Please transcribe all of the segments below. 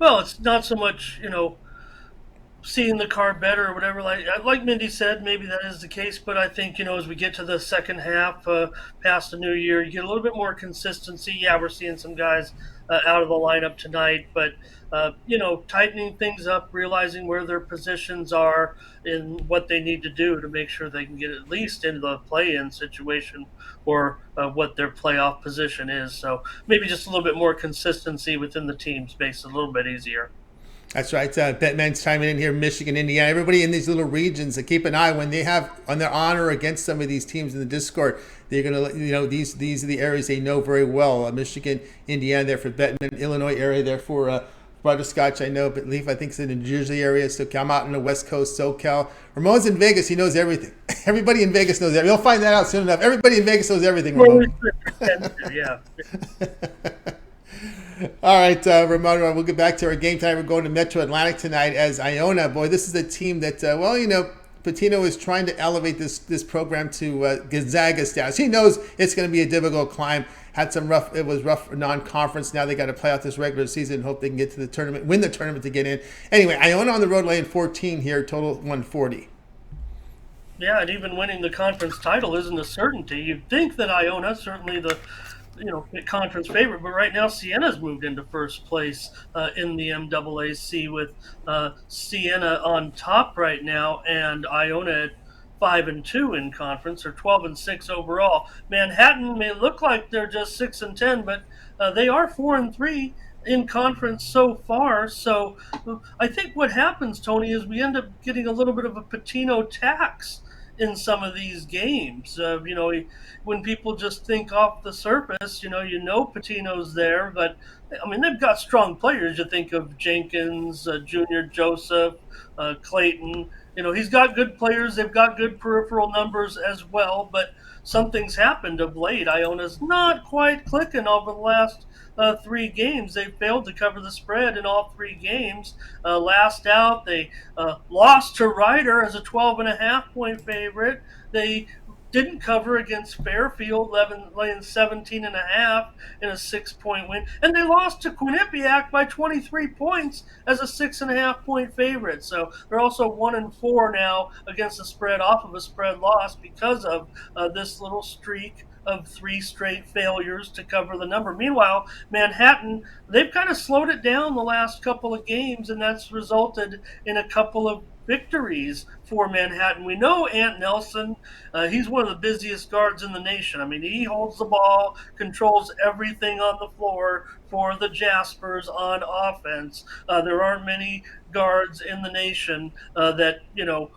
Well, it's not so much, seeing the car better or whatever. Like Mindy said, maybe that is the case. But I think as we get to the second half, past the new year, you get a little bit more consistency. Yeah, we're seeing some guys out of the lineup tonight, but tightening things up, realizing where their positions are and what they need to do to make sure they can get at least into the play-in situation or what their playoff position is. So maybe just a little bit more consistency within the teams makes it a little bit easier. That's right. Batman's chiming in here. Michigan, Indiana, everybody in these little regions. To keep an eye when they have on their honor against some of these teams in the Discord. They're gonna, these are the areas they know very well. Michigan, Indiana, there for Batman, Illinois area there for Butterscotch. I know, but Leaf, I think, is in the New Jersey area. So I'm out in the West Coast, SoCal. Ramon's in Vegas. He knows everything. Everybody in Vegas knows everything. You'll find that out soon enough. Everybody in Vegas knows everything, Well, Ramon. we pretend to, yeah. All right, Ramon, we'll get back to our game tonight. We're going to Metro Atlantic tonight as Iona. Boy, this is a team that, Patino is trying to elevate this program to Gonzaga status. He knows it's going to be a difficult climb. It was rough non-conference. Now they got to play out this regular season and hope they can get to the tournament, win the tournament to get in. Anyway, Iona on the road laying 14 here, total 140. Yeah, and even winning the conference title isn't a certainty. You'd think that Iona, certainly the conference favorite, but right now Siena's moved into first place in the MAAC with Siena on top right now, and Iona at 5-2 in conference, or 12-6 overall. Manhattan may look like they're just 6-10, but they are 4-3 in conference so far. So I think what happens, Tony, is we end up getting a little bit of a Patino tax in some of these games. When people just think off the surface, Patino's there, but I mean they've got strong players. You think of Jenkins, Junior Joseph, Clayton. He's got good players. They've got good peripheral numbers as well, but something's happened of late. Iona's not quite clicking over the last three games. They failed to cover the spread in all three games. Last out, they lost to Ryder as a 12.5 point favorite. They didn't cover against Fairfield, laying 17.5 in a 6 point win. And they lost to Quinnipiac by 23 points as a 6.5 point favorite. So they're also 1-4 now against the spread off of a spread loss because of this little streak of three straight failures to cover the number. Meanwhile, Manhattan, they've kind of slowed it down the last couple of games, and that's resulted in a couple of victories for Manhattan. We know Ant Nelson, he's one of the busiest guards in the nation. I mean, he holds the ball, controls everything on the floor for the Jaspers on offense. There aren't many guards in the nation that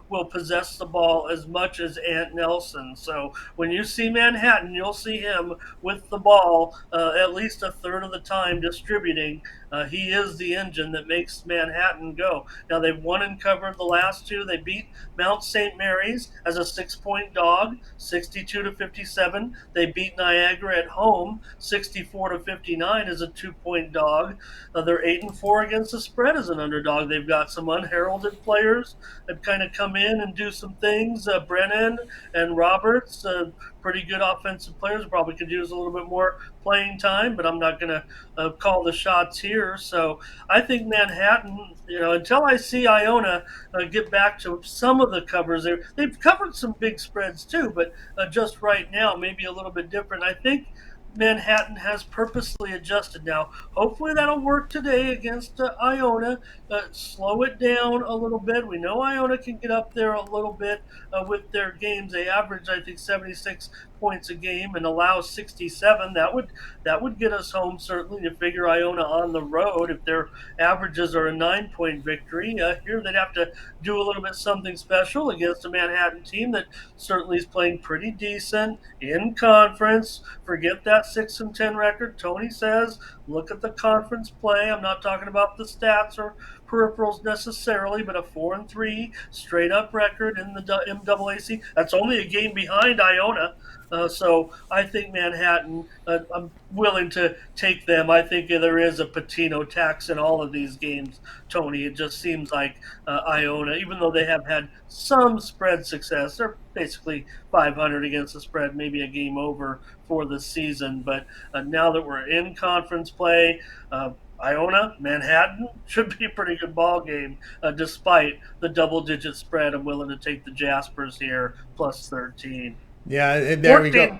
will possess the ball as much as Ant Nelson. So when you see Manhattan, you'll see him with the ball at least a third of the time distributing. He is the engine that makes Manhattan go. Now they've won and covered the last two. They beat Mount St. Mary's as a 6 point dog, 62-57. They beat Niagara at home, 64-59 as a 2 point dog. They're 8-4 against the spread as an underdog. They've got some unheralded players that kind of come in and do some things. Brennan and Roberts, pretty good offensive players. Probably could use a little bit more playing time, but I'm not going to call the shots here. So I think Manhattan, until I see Iona get back to some of the covers, they've covered some big spreads too, but just right now, maybe a little bit different. I think Manhattan has purposely adjusted now. Hopefully that'll work today against Iona. Slow it down a little bit. We know Iona can get up there a little bit with their games. They average, I think, 76 points a game and allow 67. That would get us home certainly to figure Iona on the road. If their averages are a 9 point victory, here they'd have to do a little bit something special against a Manhattan team that certainly is playing pretty decent in conference. Forget that 6-10 record. Tony says, look at the conference play. I'm not talking about the stats or peripherals necessarily, but a 4-3 straight up record in the MAAC. That's only a game behind Iona. So I think Manhattan, I'm willing to take them. I think there is a Patino tax in all of these games, Tony. It just seems like Iona, even though they have had some spread success, they're basically 500 against the spread, maybe a game over for the season. But now that we're in conference play, Iona, Manhattan should be a pretty good ball game, despite the double-digit spread. I'm willing to take the Jaspers here plus 13. Yeah, and there we go. 14.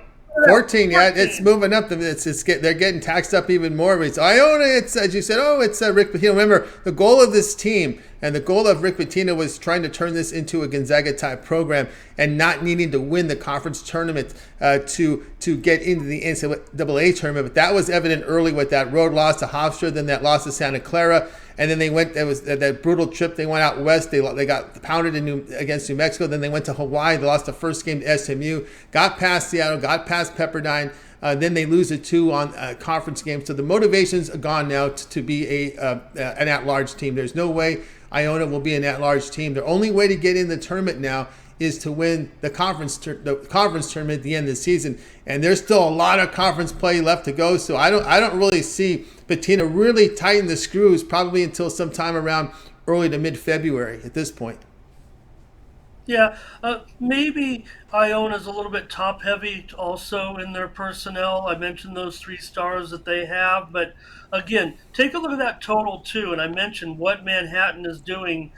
14, yeah, it's 14. moving up. They're getting taxed up even more. But it's Iona. It's as you said. Oh, it's Rick Pitino. Remember the goal of this team and the goal of Rick Pitino was trying to turn this into a Gonzaga type program and not needing to win the conference tournament to get into the NCAA tournament. But that was evident early with that road loss to Hofstra, then that loss to Santa Clara. And then they went. There was that brutal trip. They went out west. They got pounded against New Mexico. Then they went to Hawaii. They lost the first game to SMU. Got past Seattle. Got past Pepperdine. Then they lose the two on conference games. So the motivation's gone now to be an at-large team. There's no way Iona will be an at-large team. Their only way to get in the tournament now is to win the conference tournament at the end of the season, and there's still a lot of conference play left to go. So I don't really see Patina really tighten the screws probably until sometime around early to mid February at this point. Yeah, maybe Iona's a little bit top heavy also in their personnel. I mentioned those 3 stars that they have, but again, take a look at that total too. And I mentioned what Manhattan is doing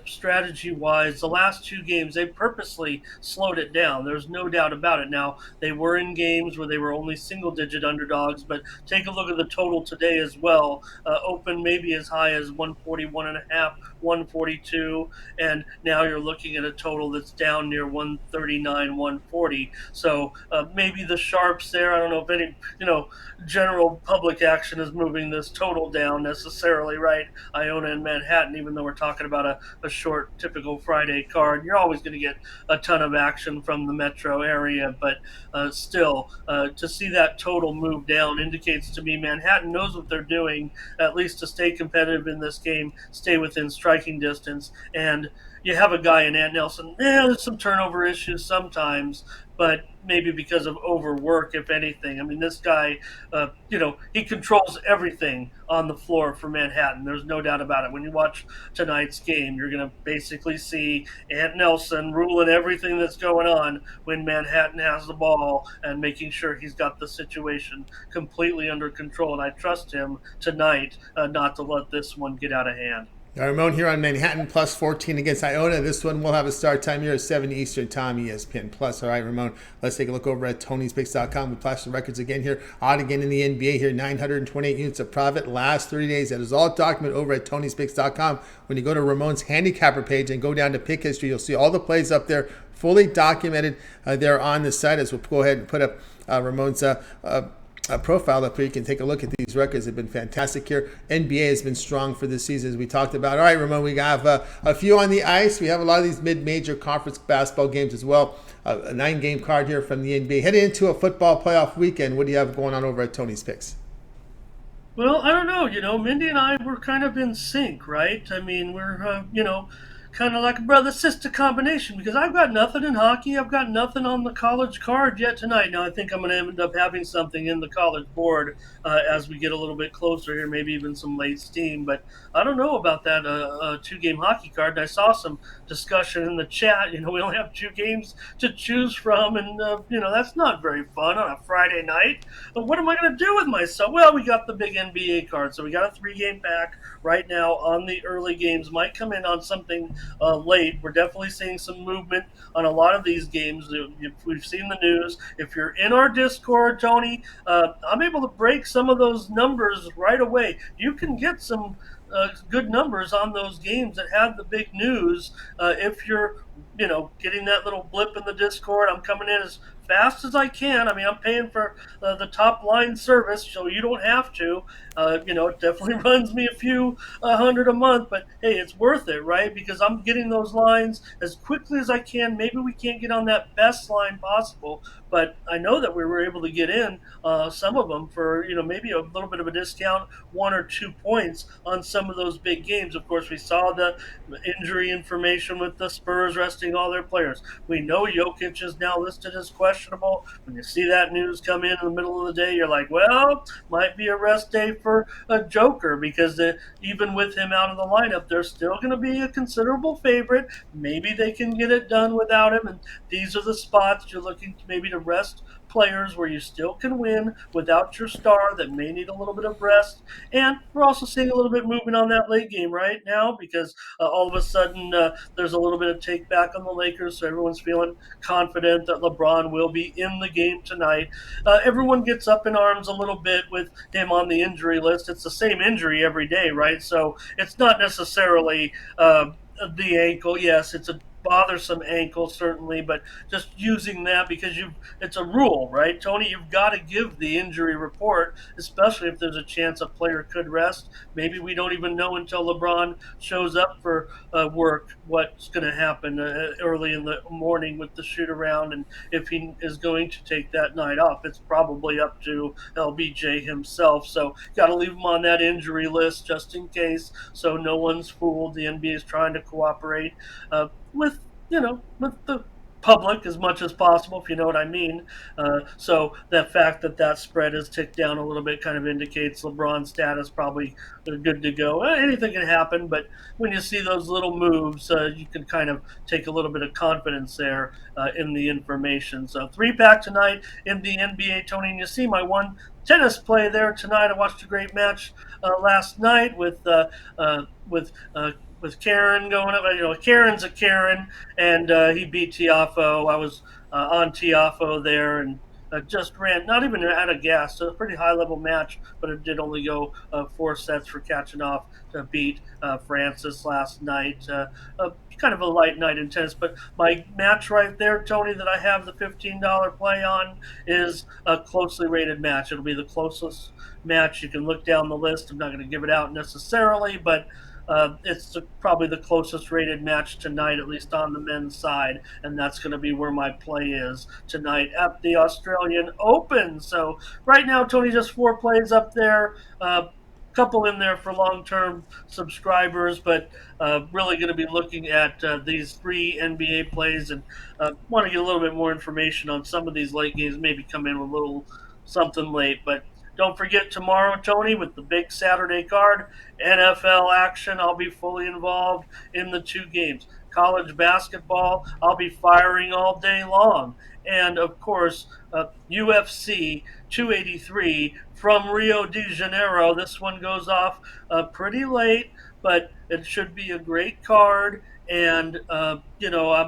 strategy wise. The last 2 games, they purposely slowed it down. There's no doubt about it. Now, they were in games where they were only single digit underdogs, but take a look at the total today as well. Open maybe as high as 141 and a half, 142, and now you're looking at a total that's down near 139, 140. So maybe the sharps there. I don't know if any general public action is moving this total down necessarily, right? Iona and Manhattan, even though we're talking about a short typical Friday card, you're always going to get a ton of action from the metro area, but still, to see that total move down indicates to me Manhattan knows what they're doing, at least to stay competitive in this game, stay within striking distance, and you have a guy in Ant Nelson. There's some turnover issues sometimes, but maybe because of overwork, if anything. I mean, this guy, he controls everything on the floor for Manhattan. There's no doubt about it. When you watch tonight's game, you're going to basically see Ant Nelson ruling everything that's going on when Manhattan has the ball and making sure he's got the situation completely under control. And I trust him tonight not to let this one get out of hand. Ramon here on Manhattan plus 14 against Iona. This one will have a start time here at 7 Eastern Time, ESPN Plus. All right, Ramon, let's take a look over at Tony'sPicks.com. We flash the records again here. Odd again in the NBA here, 928 units of profit last 30 days. That is all documented over at Tony'sPicks.com. When you go to Ramon's handicapper page and go down to pick history, you'll see all the plays up there, fully documented there on the site. As we'll go ahead and put up Ramon's profile up here. You can take a look at these records. They've been fantastic here. NBA has been strong for this season, as we talked about. All right, Ramon, we have a few on the ice. We have a lot of these mid-major conference basketball games as well. A 9-game card here from the NBA. Heading into a football playoff weekend, what do you have going on over at Tony's Picks? Well, I don't know. Mindy and I were kind of in sync, right? I mean, we're, kind of like a brother sister combination because I've got nothing in hockey. I've got nothing on the college card yet tonight. Now, I think I'm going to end up having something in the college board as we get a little bit closer here, maybe even some late steam. But I don't know about that 2-game hockey card. And I saw some discussion in the chat. We only have 2 games to choose from, and, that's not very fun on a Friday night. But what am I going to do with myself? Well, we got the big NBA card, so we got a 3-game pack right now on the early games. Might come in on something late. We're definitely seeing some movement on a lot of these games. We've seen the news. If you're in our Discord, Tony, I'm able to break some of those numbers right away. You can get some good numbers on those games that have the big news. If you're, getting that little blip in the Discord, I'm coming in as fast as I can. I mean, I'm paying for the top line service, so you don't have to. It definitely runs me a few hundred a month, but hey, it's worth it, right? Because I'm getting those lines as quickly as I can. Maybe we can't get on that best line possible, but I know that we were able to get in some of them for maybe a little bit of a discount, 1 or 2 points on some of those big games. Of course, we saw the injury information with the Spurs resting all their players. We know Jokic is now listed as questionable. When you see that news come in the middle of the day, you're like, well, might be a rest day for a Joker because even with him out of the lineup, they're still going to be a considerable favorite. Maybe they can get it done without him, and these are the spots you're looking to maybe to rest players where you still can win without your star that may need a little bit of rest. And we're also seeing a little bit movement on that late game right now because all of a sudden there's a little bit of take back on the Lakers. So everyone's feeling confident that LeBron will be in the game tonight. Everyone gets up in arms a little bit with him on the injury list. It's the same injury every day, right? So it's not necessarily the ankle. Yes, it's a bothersome ankle certainly, but just using that because it's a rule, right, Tony? You've got to give the injury report, especially if there's a chance a player could rest. Maybe we don't even know until LeBron shows up for work what's going to happen early in the morning with the shoot around, and if he is going to take that night off. It's probably up to LBJ himself. So got to leave him on that injury list just in case, so no one's fooled. The NBA is trying to cooperate with with the public as much as possible, if you know what I mean. So that fact that spread has ticked down a little bit kind of indicates LeBron's status probably good to go. Anything can happen, but when you see those little moves, you can kind of take a little bit of confidence there in the information. So 3-pack tonight in the NBA, Tony, and you see my one tennis play there tonight. I watched a great match last night with Karen going up. Karen's a Karen, and he beat Tiafo. I was on Tiafo there and just ran, not even out of gas. So a pretty high level match, but it did only go 4 sets for Kachanov to beat Francis last night. Kind of a light night in tennis, but my match right there, Tony, that I have the $15 play on is a closely rated match. It'll be the closest match. You can look down the list. I'm not going to give it out necessarily, but it's probably the closest rated match tonight, at least on the men's side, and that's going to be where my play is tonight at the Australian Open. So right now, Tony, just 4 plays up there. Couple in there for long-term subscribers, but really going to be looking at these 3 NBA plays and want to get a little bit more information on some of these late games, maybe come in with a little something late. But don't forget tomorrow, Tony, with the big Saturday card, NFL action. I'll be fully involved in the 2 games. College basketball, I'll be firing all day long. And, of course, UFC 283 from Rio de Janeiro. This one goes off pretty late, but it should be a great card. And, I'll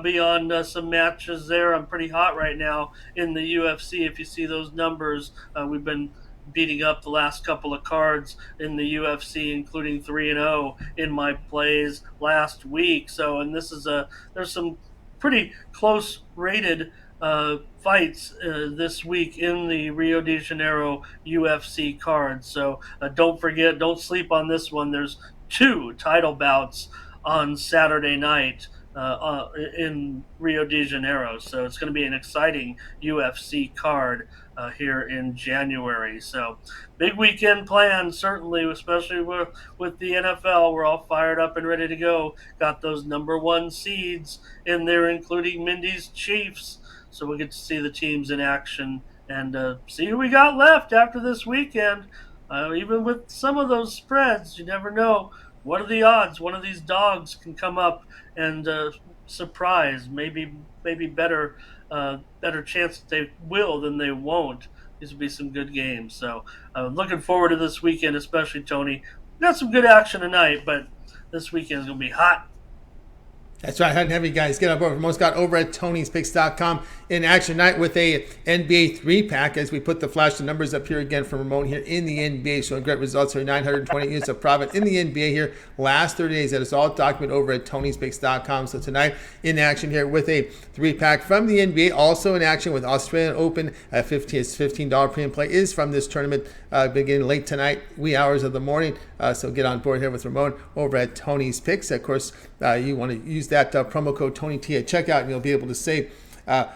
be on some matches there. I'm pretty hot right now in the UFC. If you see those numbers, we've been beating up the last couple of cards in the UFC, including 3-0 in my plays last week. So, and there's some pretty close rated fights this week in the Rio de Janeiro UFC card. So don't forget, don't sleep on this one. There's 2 title bouts on Saturday night in Rio de Janeiro. So it's going to be an exciting UFC card here in January. So big weekend plans, certainly, especially with the NFL. We're all fired up and ready to go. Got those number 1 seeds in there, including Mindy's Chiefs. So we get to see the teams in action and see who we got left after this weekend. Even with some of those spreads, you never know. What are the odds? One of these dogs can come up and surprise. Maybe better chance that they will than they won't. These will be some good games. So looking forward to this weekend, especially, Tony. We got some good action tonight, but this weekend is going to be hot. That's right, hot and heavy, guys. Get on board. Ramon Scott over at Tony'sPicks.com in action tonight with a NBA 3-pack as we put the flash the numbers up here again from Ramon here in the NBA, showing great results here. 920 units of profit in the NBA here last 30 days. That is all documented over at Tony'sPicks.com. So tonight in action here with a 3-pack from the NBA. Also in action with Australian Open at $15 premium play is from this tournament beginning late tonight, wee hours of the morning. So get on board here with Ramon over at Tony's Picks. Of course, you want to use that promo code TonyT at checkout, and you'll be able to save the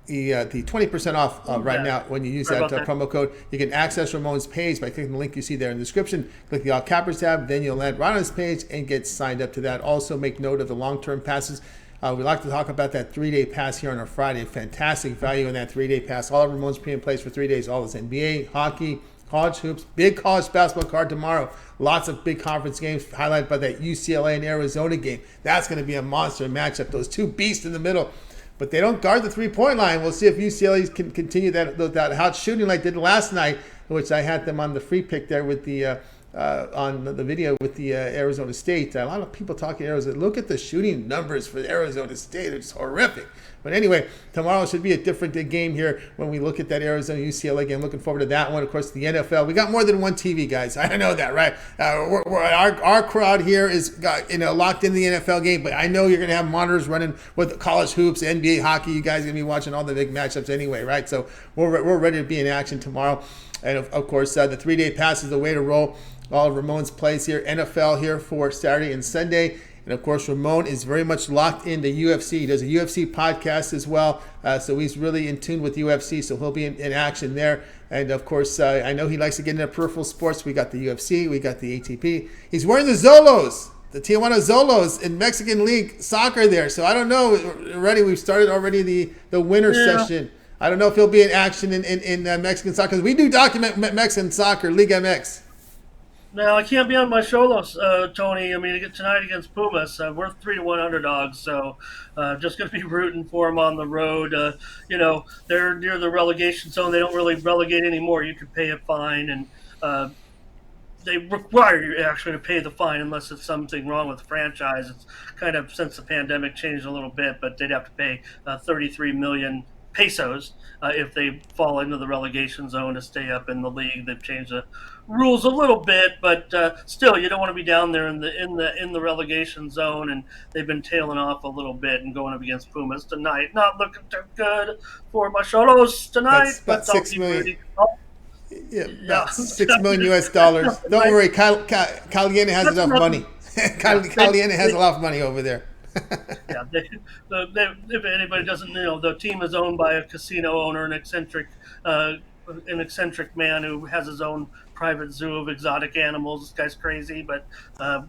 20% off right now when you use that promo code. You can access Ramon's page by clicking the link you see there in the description. Click the All Cappers tab, then you'll land right on his page and get signed up to that. Also, make note of the long-term passes. We like to talk about that 3-day pass here on a Friday. Fantastic value in that 3-day pass. All of Ramon's premium plays for 3 days. All this NBA, hockey, college hoops, big college basketball card tomorrow. Lots of big conference games highlighted by that UCLA and Arizona game. That's going to be a monster matchup. Those 2 beasts in the middle but they don't guard the 3-point line. We'll see if UCLA can continue that hot shooting like they did last night, which I had them on the free pick there with the on the video with the Arizona State. A lot of people talking Arizona. Look at the shooting numbers for Arizona State. It's horrific. But anyway, tomorrow should be a different game here when we look at that Arizona UCLA game. Looking forward to that one. Of course, the NFL. We got more than one TV, guys. I know that, right? Our crowd here is locked in the NFL game, but I know you're going to have monitors running with college hoops, NBA hockey. You guys are going to be watching all the big matchups anyway, right? So we're ready to be in action tomorrow. And of course, the 3-day pass is the way to roll. All of Ramon's plays here, NFL here for Saturday and Sunday. And of course, Ramon is very much locked into UFC. He does a UFC podcast as well. So he's really in tune with UFC. So he'll be in action there. And of course, I know he likes to get into peripheral sports. We got the UFC, we got the ATP. He's wearing the Zolos, the Tijuana Zolos in Mexican League soccer there. So I don't know. We've started already the winter session. I don't know if he'll be in action in Mexican soccer. 'Cause we do document Mexican soccer, Liga MX. Now I can't be on my solos, Tony. I mean, tonight against Pumas, we're 3-1 underdogs, so just going to be rooting for them on the road. They're near the relegation zone. They don't really relegate anymore. You could pay a fine, and they require you actually to pay the fine unless it's something wrong with the franchise. It's kind of since the pandemic changed a little bit, but they'd have to pay 33 million pesos if they fall into the relegation zone to stay up in the league. They've changed the rules a little bit, but still, you don't want to be down there in the relegation zone. And they've been tailing off a little bit and going up against Pumas tonight. Not looking too good for my Cholos tonight. That's about 6 million. Yeah, about Yeah. 6 million US dollars. Don't worry, Caliente has enough money. Caliente has a lot of money over there. Yeah, if anybody doesn't know, the team is owned by a casino owner, an eccentric man who has his own private zoo of exotic animals. This guy's crazy, but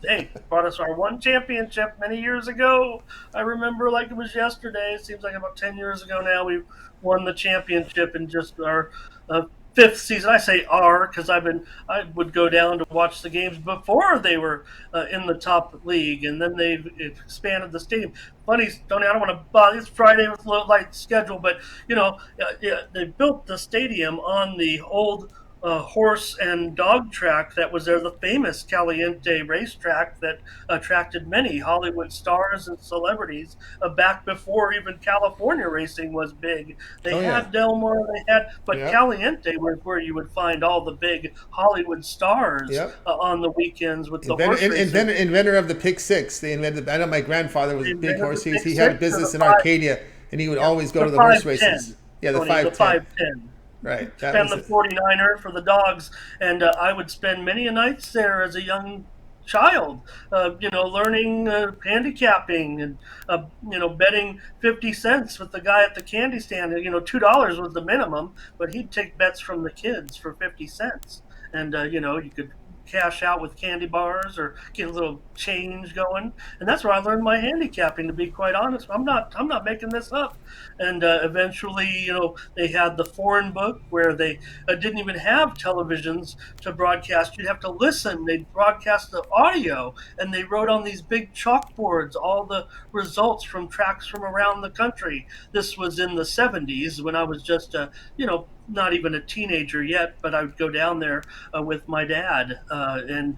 hey, brought us our one championship many years ago. I remember like it was yesterday. It seems like about 10 years ago now. We won the championship in just our fifth season. I say "our" because I would go down to watch the games before they were in the top league, and then they've expanded the stadium. Funny, Tony, I don't want to bother. It's Friday with a little light schedule, but they built the stadium on the old horse and dog track that was there, the famous Caliente racetrack that attracted many Hollywood stars and celebrities back before even California racing was big. They had Del Mar, but Caliente was where you would find all the big Hollywood stars on the weekends with the horse racing. Inventor of the Pick Six. They invented. I know my grandfather was a big horse. He had a business in Arcadia, and he would always go to the horse races. Yeah, the 510. Right. Spend the 49er for the dogs, and I would spend many a nights there as a young child, learning handicapping and betting 50 cents with the guy at the candy stand. $2 was the minimum, but he'd take bets from the kids for 50 cents, and you could cash out with candy bars or get a little change going. And that's where I learned my handicapping, to be quite honest. I'm not making this up. And eventually, they had the foreign book where they didn't even have televisions to broadcast. You'd have to listen. They'd broadcast the audio, and they wrote on these big chalkboards all the results from tracks from around the country. This was in the 70s when I was just not even a teenager yet, but I would go down there with my dad and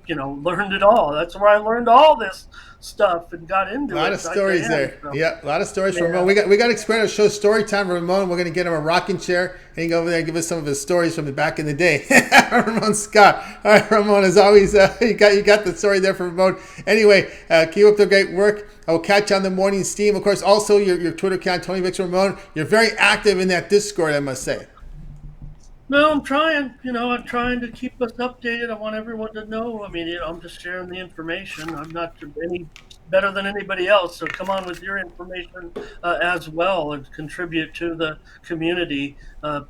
learned it all. That's where I learned all this stuff and got into it. A lot of stories there. So. Yeah, a lot of stories from Ramon. We got to expand our show story time. Ramon, we're going to get him a rocking chair and he can go over there and give us some of his stories from the back in the day. Ramon Scott. All right, Ramon, as always, you got the story there for Ramon. Anyway, keep up the great work. I will catch you on the morning steam. Of course, also your Twitter account, Tony Victor Ramon. You're very active in that Discord, I must say. No, I'm trying. I'm trying to keep us updated. I want everyone to know. I mean, I'm just sharing the information. I'm not any better than anybody else. So come on with your information as well and contribute to the community.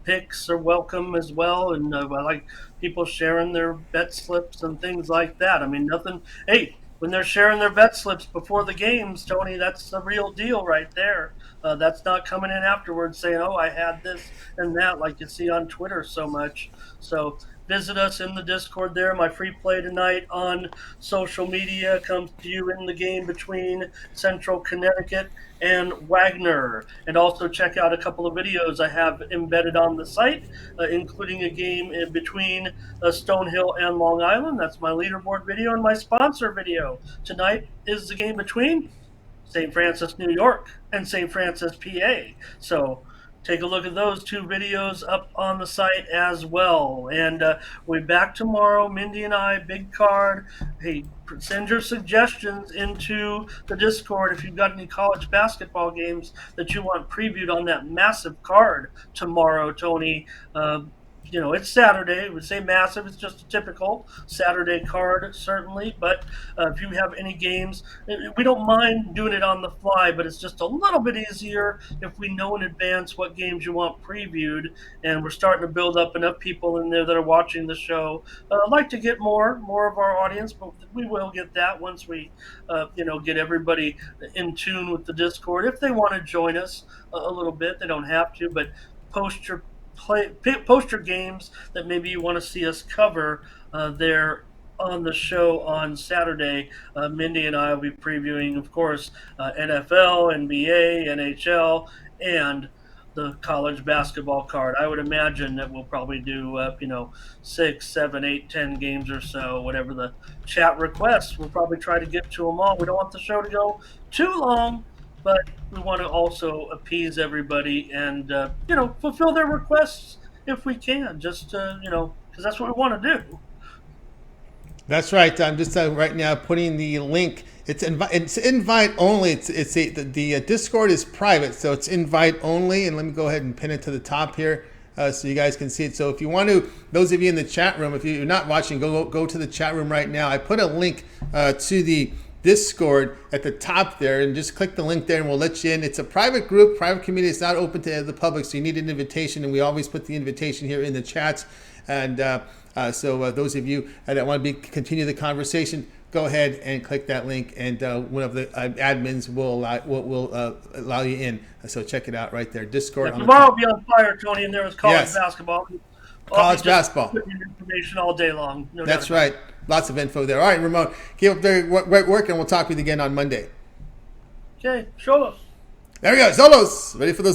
Picks are welcome as well. And I like people sharing their bet slips and things like that. I mean, nothing. Hey, when they're sharing their bet slips before the games, Tony, that's the real deal right there. That's not coming in afterwards saying, "Oh, I had this and that," like you see on Twitter so much. So visit us in the Discord there. My free play tonight on social media comes to you in the game between Central Connecticut and Wagner. And also check out a couple of videos I have embedded on the site, including a game in between Stonehill and Long Island. That's my leaderboard video and my sponsor video. Tonight is the game between St. Francis, New York, and St. Francis, PA. So take a look at those two videos up on the site as well. And we'll be back tomorrow. Mindy and I, big card. Hey, send your suggestions into the Discord if you've got any college basketball games that you want previewed on that massive card tomorrow, Tony. It's Saturday. We say massive. It's just a typical Saturday card, certainly. But if you have any games, we don't mind doing it on the fly, but it's just a little bit easier if we know in advance what games you want previewed. And we're starting to build up enough people in there that are watching the show. I'd like to get more of our audience, but we will get that once we, get everybody in tune with the Discord. If they want to join us a little bit, they don't have to, but post your post your games that maybe you want to see us cover there on the show on Saturday. Mindy and I will be previewing, of course, NFL, NBA, NHL, and the college basketball card. I would imagine that we'll probably do, 6, 7, 8, 10 games or so, whatever the chat requests. We'll probably try to get to them all. We don't want the show to go too long, but we want to also appease everybody and fulfill their requests if we can. Just because that's what we want to do. That's right. I'm just right now putting the link. It's invite only. The Discord is private, so it's invite only. And let me go ahead and pin it to the top here so you guys can see it. So if you want to, those of you in the chat room, if you're not watching, go to the chat room right now. I put a link to the Discord at the top there, and just click the link there and we'll let you in. It's a private group, private community. It's not open to the public, so you need an invitation, and we always put the invitation here in the chats. And so those of you that want to continue the conversation, go ahead and click that link, and one of the admins will allow you in. So check it out right there, Discord. Yeah, tomorrow will be on fire, Tony, and there is college basketball. College basketball. Information all day long. No That's right. Lots of info there. All right, Ramon, keep up there, great work, and we'll talk with you again on Monday. Okay, show us. There we go. Solos. Ready for those